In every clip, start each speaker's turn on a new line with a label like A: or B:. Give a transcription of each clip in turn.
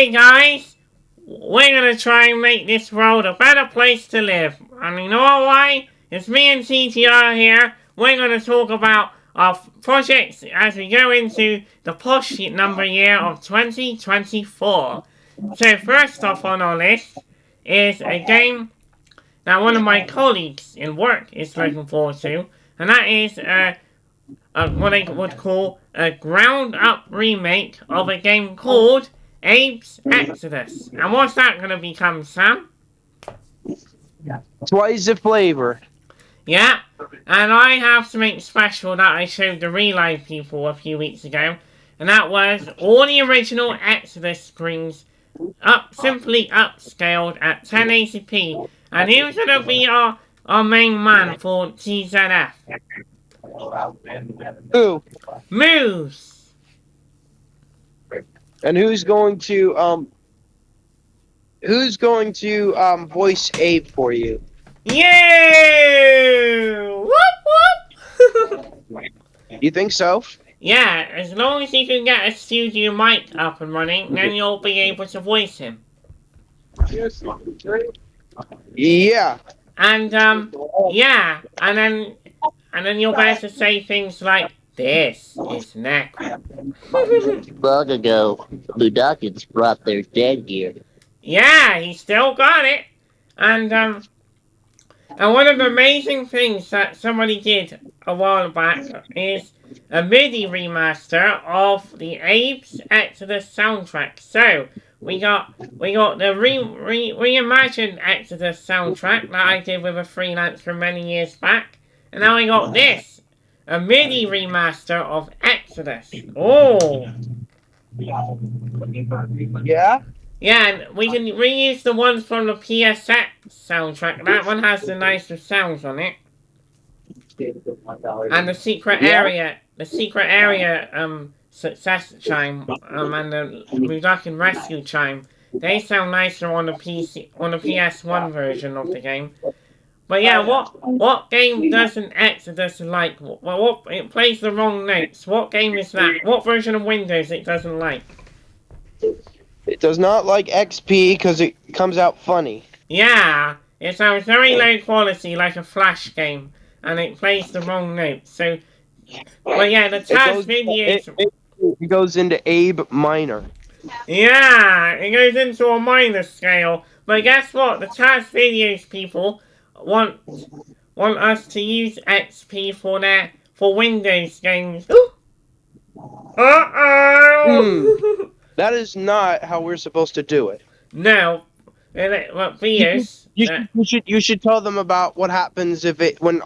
A: Hey guys, we're gonna try and make this world a better place to live. And you know why? It's me and TTR here. We're gonna talk about our projects as we go into the posh number year of 2024. So first off on our list is a game that one of my colleagues in work is looking forward to, and that is what I would call a ground-up remake of a game called Abe's Exodus. And what's that going to become, Sam?
B: Twice the flavor.
A: Yeah, and I have something special that I showed the Relive people a few weeks ago, and that was all the original Exodus screens simply upscaled at 1080p. And who's going to be our main man for TZF?
B: Who?
A: Moose!
B: And who's going to voice Abe for you?
A: You! Whoop whoop!
B: You think so?
A: Yeah, as long as you can get a studio mic up and running, then you'll be able to voice him.
B: Yeah.
A: And yeah, and then you'll be able to say things like, "This is Necro."
C: Long ago, the Dawkins brought their dead gear.
A: Yeah, he still got it. And one of the amazing things that somebody did a while back is a MIDI remaster of the Abe's Exodus soundtrack. So we got the reimagined Exodus soundtrack that I did with a freelancer many years back, and now we got this, a MIDI remaster of Exodus. Oh.
B: Yeah?
A: Yeah, and we can reuse the ones from the PSX soundtrack. That one has the nicer sounds on it. And the secret area, success chime, and the Mudakin rescue chime, they sound nicer on the PS1 version of the game. But yeah, what game doesn't Exodus like? What it plays the wrong notes? What game is that? What version of Windows it doesn't like?
B: It does not like XP because it comes out funny.
A: Yeah, it sounds very low quality, like a Flash game, and it plays the wrong notes. So, but yeah, the Taz videos.
B: It goes into Abe minor.
A: Yeah, it goes into a minor scale. But guess what? The Taz videos people want us to use XP for Windows games. Uh-oh!
B: That is not how we're supposed to do it.
A: No, but Vios.
B: You should tell them about what happens when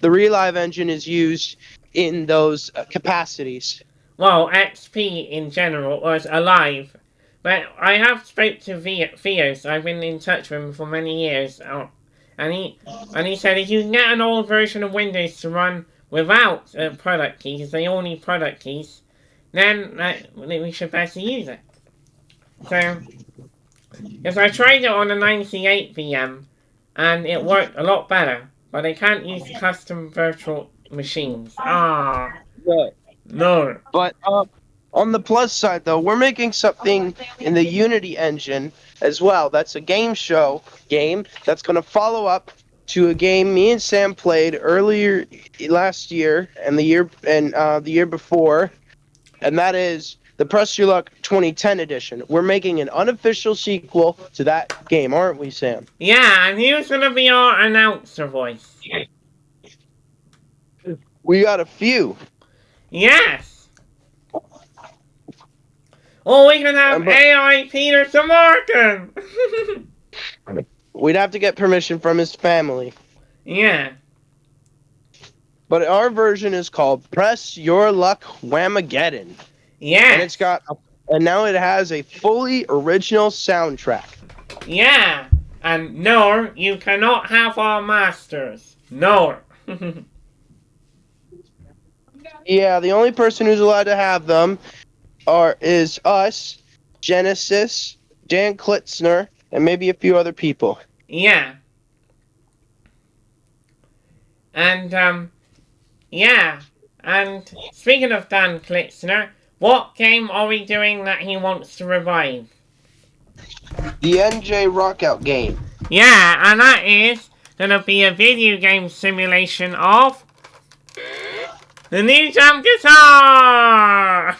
B: the Relive engine is used in those capacities.
A: Well, XP in general was alive, but I have spoke to Vios. I've been in touch with him for many years, and he said if you can get an old version of Windows to run without product keys, they all need product keys, then we should better use it. So, because I tried it on a 98 VM, and it worked a lot better, but I can't use custom virtual machines. No.
B: But on the plus side, though, we're making something in the Unity engine as well. That's a game that's going to follow up to a game me and Sam played earlier last year and the year before, and that is the Press Your Luck 2010 edition. We're making an unofficial sequel to that game, aren't we, Sam?
A: Yeah, and who's going to be our announcer voice?
B: We got a few.
A: Yes! Or we can have AI Peter Morgan!
B: We'd have to get permission from his family.
A: Yeah.
B: But our version is called Press Your Luck Whamageddon.
A: Yeah.
B: And now it has a fully original soundtrack.
A: Yeah. And no, you cannot have our masters. No.
B: Yeah, the only person who's allowed to have them is us, Genesis, Dan Klitzner, and maybe a few other people.
A: Yeah. And, yeah. And speaking of Dan Klitzner, what game are we doing that he wants to revive?
B: The NJ Rockout game.
A: Yeah, and that is gonna be a video game simulation of the new jam guitar!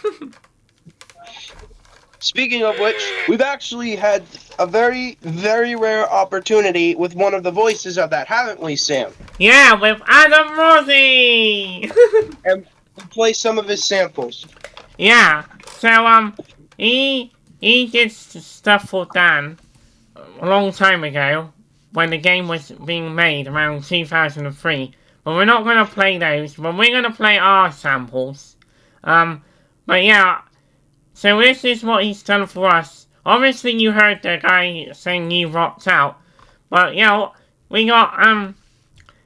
B: Speaking of which, we've actually had a very, very rare opportunity with one of the voices of that, haven't we, Sam?
A: Yeah, with Adam Rossi!
B: And we'll play some of his samples.
A: Yeah, so, he did stuff for Dan a long time ago when the game was being made around 2003. But we're not gonna play those, but we're gonna play our samples. But yeah, so this is what he's done for us. Obviously you heard the guy saying you rocked out. But yeah, we got,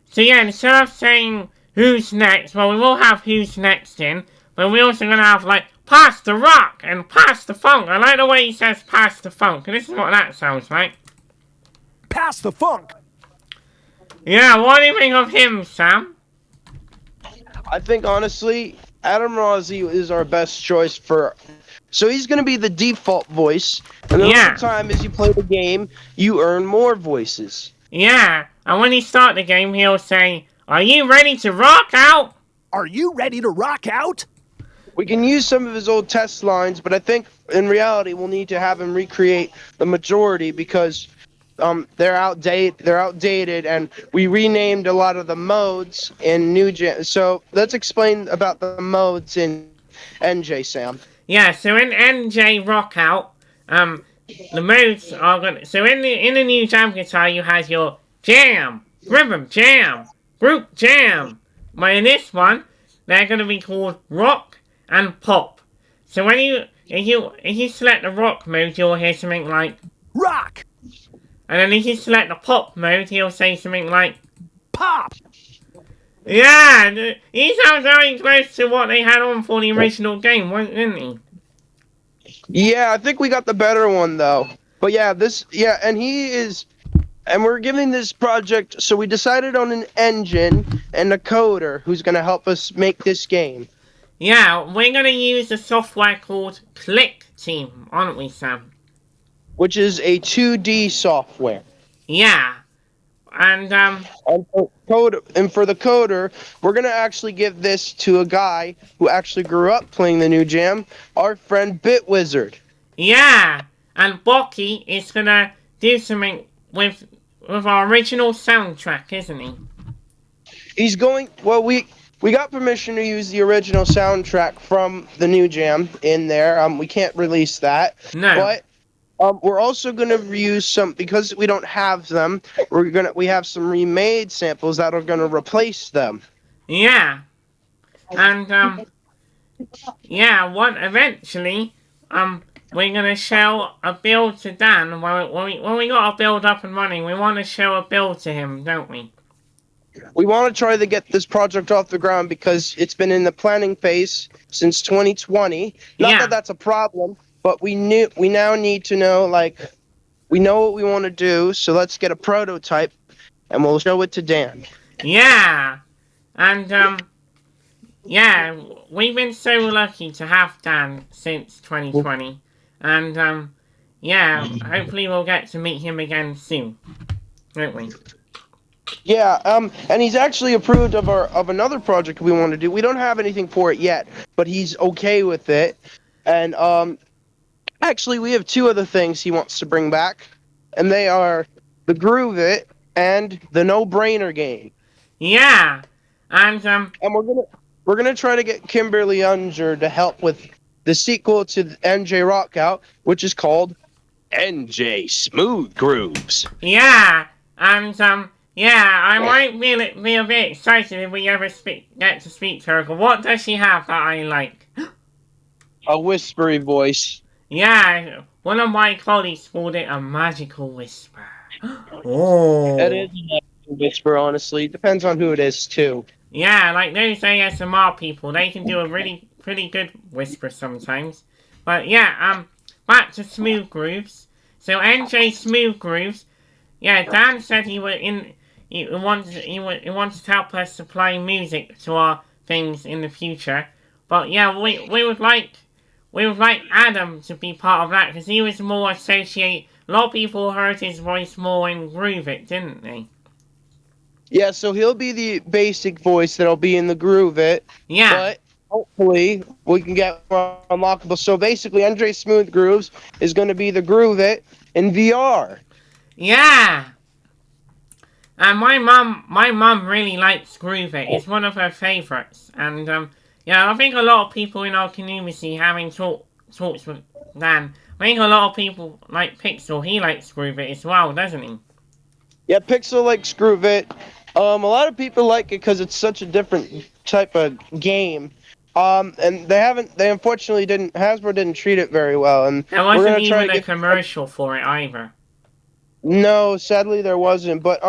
A: so yeah, instead of saying who's next, well we will have who's next in. But we're also gonna have like, pass the rock and pass the funk. I like the way he says pass the funk. And this is what that sounds like.
D: Pass the funk.
A: Yeah, what do you think of him, Sam?
B: I think, honestly, Adam Rossi is our best choice for... So he's going to be the default voice, and then
A: Yeah.
B: over time, as you play the game, you earn more voices.
A: Yeah, and when he start the game, he'll say, "Are you ready to rock out?"
D: Are you ready to rock out?
B: We can use some of his old test lines, but I think, in reality, we'll need to have him recreate the majority because... they're outdated, and we renamed a lot of the modes in New Gen. So let's explain about the modes in NJ, Sam.
A: Yeah, so in NJ Rockout, the modes are gonna. So in the new jam guitar, you have your jam, rhythm jam, group jam. But in this one, they're gonna be called rock and pop. So when if you select the rock mode, you'll hear something like,
D: Rock.
A: and then if you select the pop mode, he'll say something like,
D: Pop.
A: yeah, he sounds very close to what they had on for the original game, didn't he?
B: Yeah, I think we got the better one though. But yeah, and we're giving this project. So we decided on an engine and a coder who's gonna help us make this game.
A: Yeah, we're gonna use a software called Click Team, aren't we, Sam?
B: Which is a 2D software.
A: Yeah, and
B: And for the coder, we're gonna actually give this to a guy who actually grew up playing the new jam, our friend BitWizard.
A: yeah, and Bocky is gonna do something with our original soundtrack, isn't he?
B: He's going. Well, we got permission to use the original soundtrack from the new jam in there. We can't release that.
A: No.
B: But we're also gonna use some because we don't have them. We have some remade samples that are gonna replace them.
A: Yeah, and yeah, eventually, we're gonna show a build to Dan. When we got a build up and running, we want to show a build to him, don't we?
B: We want to try to get this project off the ground because it's been in the planning phase since 2020. Not
A: Yeah.
B: that that's a problem, but we now need to know, like, we know what we want to do, so let's get a prototype and we'll show it to Dan.
A: Yeah, and yeah, we've been so lucky to have Dan since 2020, and yeah, hopefully we'll get to meet him again soon, won't we?
B: Yeah, and he's actually approved of another project we want to do. We don't have anything for it yet, but he's okay with it. And actually, we have two other things he wants to bring back, and they are the Groove It and the No Brainer game.
A: Yeah, and
B: And we're gonna try to get Kimberly Unger to help with the sequel to the NJ Rockout, which is called NJ Smooth Grooves.
A: yeah, and yeah, I might be a bit excited if we ever get to speak to her. But what does she have that I like?
B: A whispery voice.
A: Yeah, one of my colleagues called it a magical whisper. Oh.
B: That is a magical whisper, honestly. Depends on who it is, too.
A: Yeah, like those ASMR people, they can do a pretty good whisper sometimes. But yeah, back to Smooth Grooves. So NJ Smooth Grooves, yeah, Dan said he wanted to help us supply music to our things in the future. But yeah, we would like we would like Adam to be part of that because he was more associated. A lot of people heard his voice more in Groove It, didn't they?
B: Yeah, so he'll be the basic voice that'll be in the Groove It.
A: Yeah.
B: But hopefully we can get more unlockable. So basically, Andre Smooth Grooves is going to be the Groove It in VR.
A: Yeah. And my mum really likes Groove It. It's one of her favourites. And yeah, I think a lot of people in our community having talks with Dan. I think a lot of people like Pixel. He likes Groove It as well, doesn't he?
B: Yeah, Pixel likes Groove It. A lot of people like it because it's such a different type of game. And they unfortunately Hasbro didn't treat it very well. And
A: There
B: we're
A: wasn't
B: gonna try
A: even
B: to
A: a commercial for it either.
B: No, sadly there wasn't. But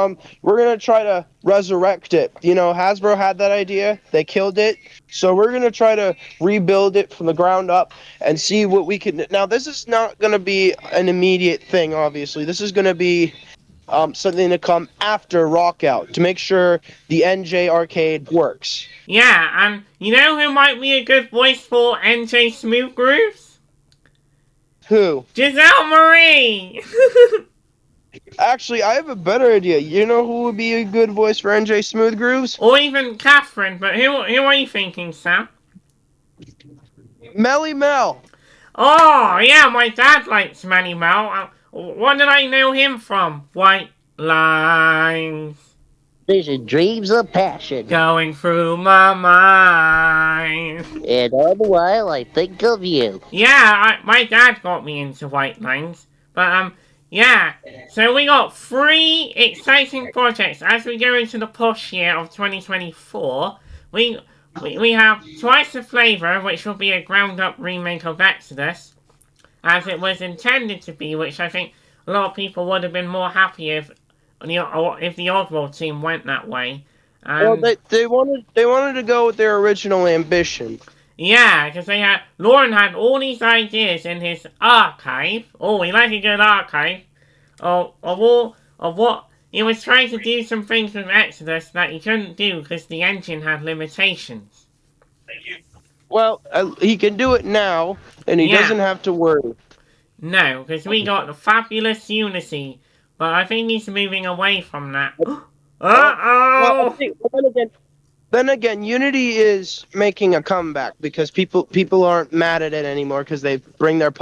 B: we're gonna try to resurrect it. You know, Hasbro had that idea, they killed it. So we're gonna try to rebuild it from the ground up and see what we can. Now, this is not gonna be an immediate thing. Obviously, this is gonna be something to come after Rockout to make sure the NJ arcade works.
A: Yeah, and you know who might be a good voice for NJ Smooth Grooves?
B: Who?
A: Giselle Marie!
B: Actually, I have a better idea. You know who would be a good voice for NJ Smooth Grooves?
A: Or even Catherine, but who are you thinking, Sam?
B: Melly Mel.
A: Oh, yeah, my dad likes Manny Mel. What did I know him from? White lines
C: Vision, dreams of passion.
A: going through my mind.
C: And all the while, I think of you.
A: Yeah, my dad got me into white lines. But, yeah. So we got 3 exciting projects as we go into the posh year of 2024. We have Twice the Flavor, which will be a ground-up remake of Exodus, as it was intended to be, which I think a lot of people would have been more happy if the Oddworld team went that way. And,
B: Well, they wanted to go with their original ambition.
A: yeah, because Lauren had all these ideas in his archive. Oh, he liked a good archive of what he was trying to do some things with Exodus that he couldn't do because the engine had limitations.
B: Well, he can do it now, and he
A: Yeah.
B: doesn't have to worry.
A: No, because we got the fabulous Unity, but I think he's moving away from that.
B: Well,
A: Uh-oh!
B: then again, Unity is making a comeback because people aren't mad at it anymore because they bring their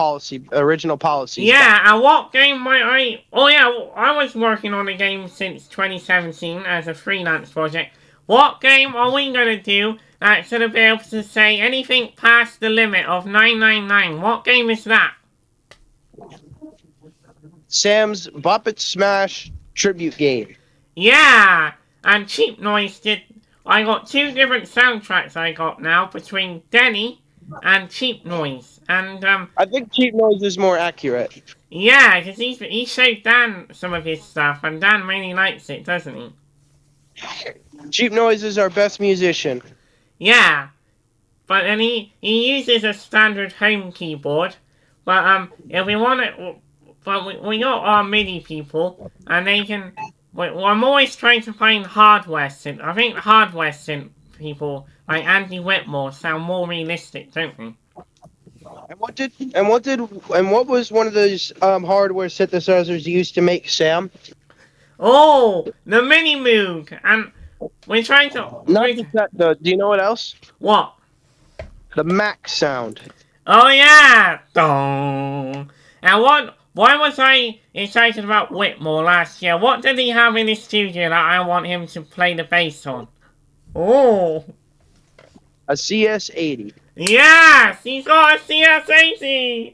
B: original policies.
A: Yeah, and what game might I... Oh yeah, I was working on a game since 2017 as a freelance project. What game are we going to do that's going to be able to say anything past the limit of 999? What game is that?
B: Sam's Buppet Smash tribute game.
A: Yeah, and Cheap Noise did... I got 2 different soundtracks I got now between Denny and Cheap Noise. And,
B: I think Cheap Noise is more accurate.
A: yeah, because he showed Dan some of his stuff, and Dan really likes it, doesn't he?
B: Cheap Noise is our best musician.
A: Yeah, but then he uses a standard home keyboard. But if we want it, but we got our MIDI people, and they can. Well, I'm always trying to find hardware synth. I think hardware synth people like Andy Whitmore sound more realistic, don't they?
B: And what was one of those hardware synthesizers used to make Sam?
A: Oh, the Mini Moog, and we're trying to.
B: Not just that though. Do you know what else?
A: What?
B: The Mac sound.
A: Oh yeah! Dong. And why was I excited about Whitmore last year? What did he have in his studio that I want him to play the bass on? Oh!
B: A CS80.
A: Yes! He's got a CS80!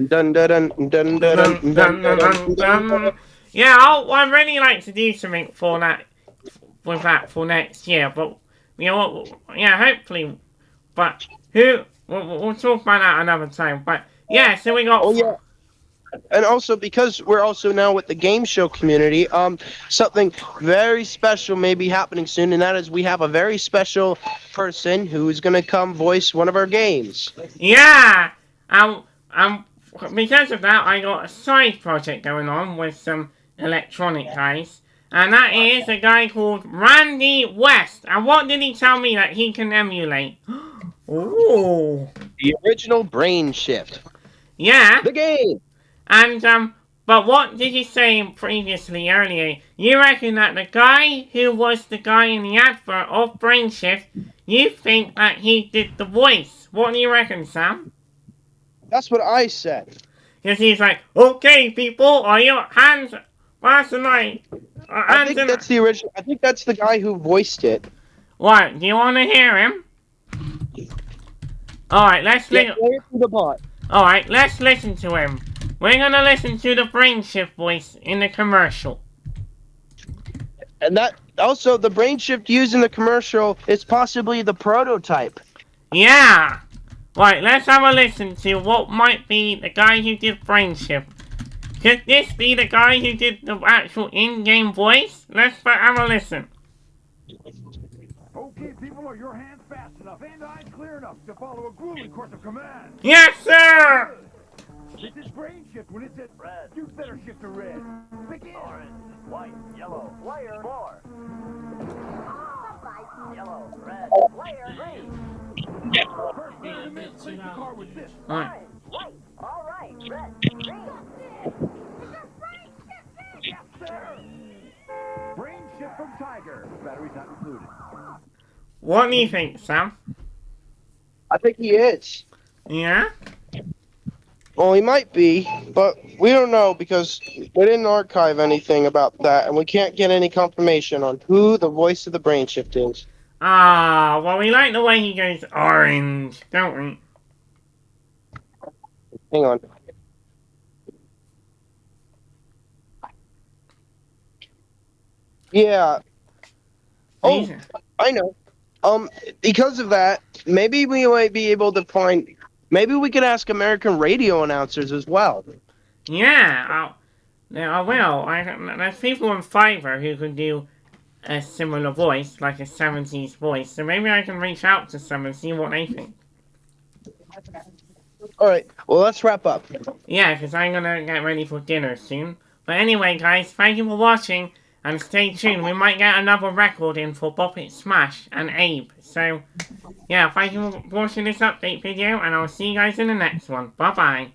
B: Dun dun dun dun dun dun dun dun dun.
A: Yeah, I'd really like to do something for that for next year, but you know what? Yeah, hopefully. But we'll talk about that another time. But yeah, so we got.
B: Oh yeah. And also because we're also now with the game show community, something very special may be happening soon, and that is we have a very special person who is going to come voice one of our games.
A: Yeah, because of that, I got a side project going on with some electronic guys, and that is a guy called Randy West. And what did he tell me that he can emulate? Ooh.
B: The original Brain Shift.
A: Yeah.
B: The game.
A: And, but what did you say previously earlier? You reckon that the guy who was the guy in the advert of BrainShift, you think that he did the voice. What do you reckon, Sam?
B: That's what I said.
A: Because he's like, okay, people, are your hands last night?
B: I think that's the original. I think that's the guy who voiced it.
A: What? Do you want to hear him? Alright, let's listen. Alright, let's listen to him. We're gonna listen to the BrainShift voice in the commercial.
B: And that also the Brain Shift used in the commercial is possibly the prototype.
A: Yeah! Right, let's have a listen to what might be the guy who did BrainShift. Could this be the guy who did the actual in-game voice? Let's have a listen.
E: Okay, people, are your hands fast enough and eyes clear enough to follow a grueling course of command?
A: Yes, sir!
E: This is brain shift. When it says red, you better shift to red. Begin. Orange, white, yellow, player 4. Yellow, red, player 3. First thing to miss, leave the car with this.
A: Alright.
E: White, all right, red, green. Yes, sir. Brain shift from Tiger. Batteries not included.
A: What do you think, Sam?
B: I think he is.
A: Yeah?
B: Well, he might be, but we don't know because we didn't archive anything about that, and we can't get any confirmation on who the voice of the Brain Shift is.
A: Ah, well, we like the way he goes orange, don't we?
B: Hang on. Yeah. Oh, I know. Because of that, maybe we might be able to find. Maybe we could ask American radio announcers as well.
A: Yeah, I will. There's people on Fiverr who can do a similar voice, like a 70s voice, so maybe I can reach out to some and see what they think.
B: Alright, well, let's wrap up.
A: Yeah, because I'm gonna get ready for dinner soon. But anyway, guys, thank you for watching, and stay tuned. We might get another record in for Bop It Smash and Abe. So, yeah, thank you for watching this update video, and I'll see you guys in the next one. Bye-bye.